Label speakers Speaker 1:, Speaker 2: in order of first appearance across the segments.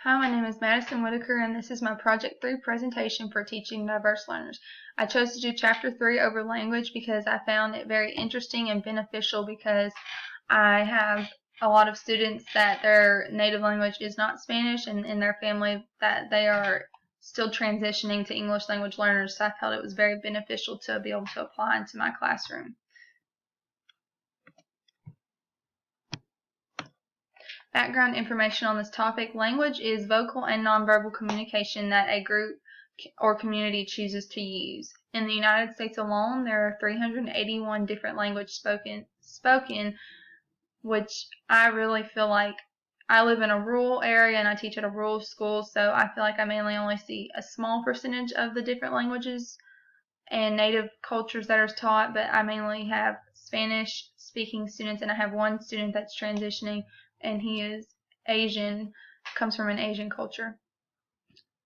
Speaker 1: Hi, my name is Madison Whitaker, and this is my Project 3 presentation for teaching diverse learners. I chose to do Chapter 3 over language because I found it very interesting and beneficial because I have a lot of students that their native language is not Spanish, and in their family that they are still transitioning to English language learners, so I felt it was very beneficial to be able to apply into my classroom. Background information on this topic: language is vocal and nonverbal communication that a group or community chooses to use. In the United States alone, there are 381 different languages spoken, which I really feel like I live in a rural area and I teach at a rural school, so I feel like I mainly only see a small percentage of the different languages and native cultures that are taught, but I mainly have Spanish speaking students, and I have one student that's transitioning, and he is Asian, comes from an Asian culture.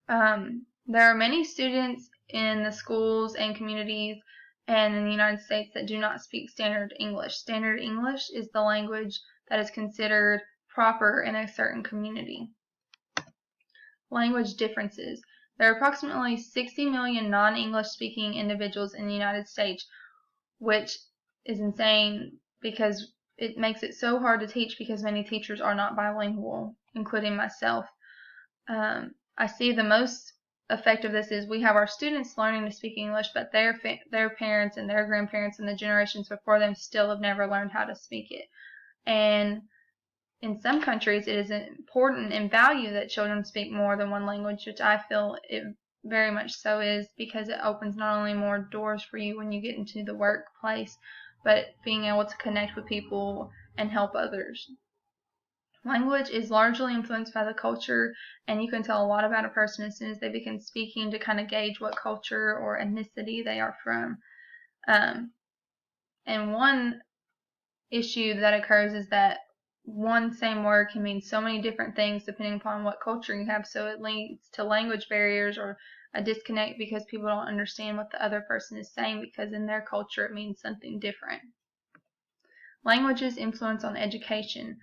Speaker 1: There are many students in the schools and communities and in the United States that do not speak Standard English. Standard English is the language that is considered proper in a certain community. Language differences. There are approximately 60 million non-English speaking individuals in the United States, which is insane because it makes it so hard to teach because many teachers are not bilingual, including myself. I see the most effect of this is we have our students learning to speak English, but their parents and their grandparents and the generations before them still have never learned how to speak it. And in some countries, it is important and value that children speak more than one language, which I feel it very much so is, because it opens not only more doors for you when you get into the workplace, but being able to connect with people and help others. Language is largely influenced by the culture, and you can tell a lot about a person as soon as they begin speaking to kind of gauge what culture or ethnicity they are from. And one issue that occurs is that one same word can mean so many different things depending upon what culture you have, so it leads to language barriers or a disconnect because people don't understand what the other person is saying because in their culture it means something different. Language's influence on education.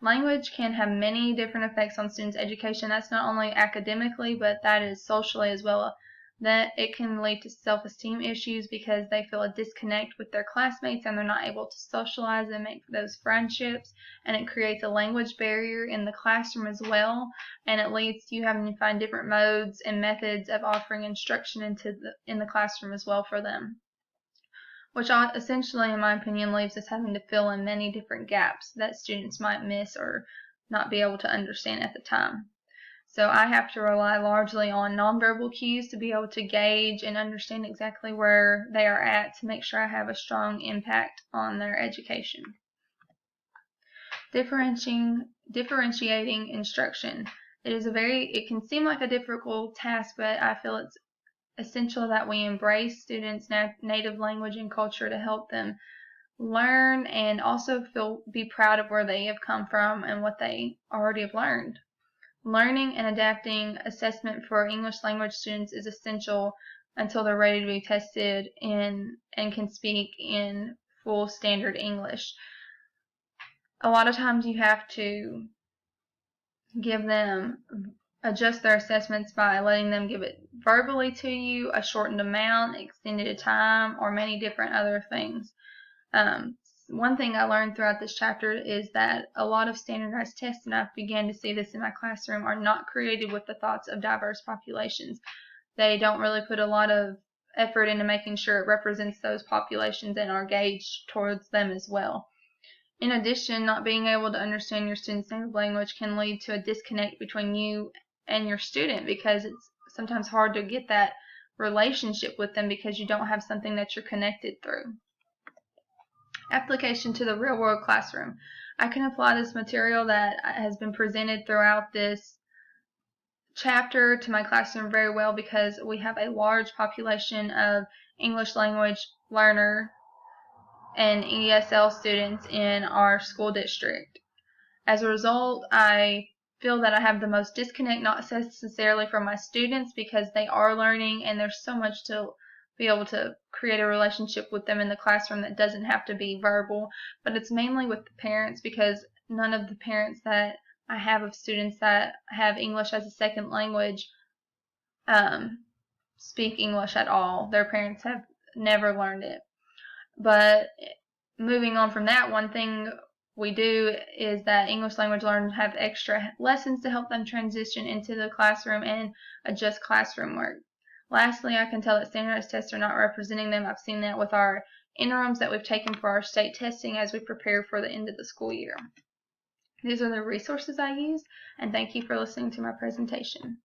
Speaker 1: Language can have many different effects on students' education. That's not only academically, but that is socially as well. That it can lead to self-esteem issues because they feel a disconnect with their classmates and they're not able to socialize and make those friendships, and it creates a language barrier in the classroom as well, and it leads to you having to find different modes and methods of offering instruction in the classroom as well for them, which essentially, in my opinion, leaves us having to fill in many different gaps that students might miss or not be able to understand at the time. So I have to rely largely on nonverbal cues to be able to gauge and understand exactly where they are at to make sure I have a strong impact on their education. Differentiating instruction. It can seem like a difficult task, but I feel it's essential that we embrace students' native language and culture to help them learn and also be proud of where they have come from and what they already have learned. Learning and adapting assessment for English language students is essential until they're ready to be tested and can speak in full standard English. A lot of times you have to adjust their assessments by letting them give it verbally to you, a shortened amount, extended time, or many different other things. One thing I learned throughout this chapter is that a lot of standardized tests, and I've began to see this in my classroom, are not created with the thoughts of diverse populations. They don't really put a lot of effort into making sure it represents those populations and are gauged towards them as well. In addition, not being able to understand your student's native language can lead to a disconnect between you and your student because it's sometimes hard to get that relationship with them because you don't have something that you're connected through. Application to the real-world classroom. I can apply this material that has been presented throughout this chapter to my classroom very well because we have a large population of English language learner and ESL students in our school district. As a result, I feel that I have the most disconnect, not necessarily from my students because they are learning and there's so much to be able to create a relationship with them in the classroom that doesn't have to be verbal, but it's mainly with the parents because none of the parents that I have of students that have English as a second language speak English at all. Their parents have never learned it. But moving on from that, one thing we do is that English language learners have extra lessons to help them transition into the classroom and adjust classroom work. Lastly, I can tell that standardized tests are not representing them. I've seen that with our interims that we've taken for our state testing as we prepare for the end of the school year. These are the resources I use, and thank you for listening to my presentation.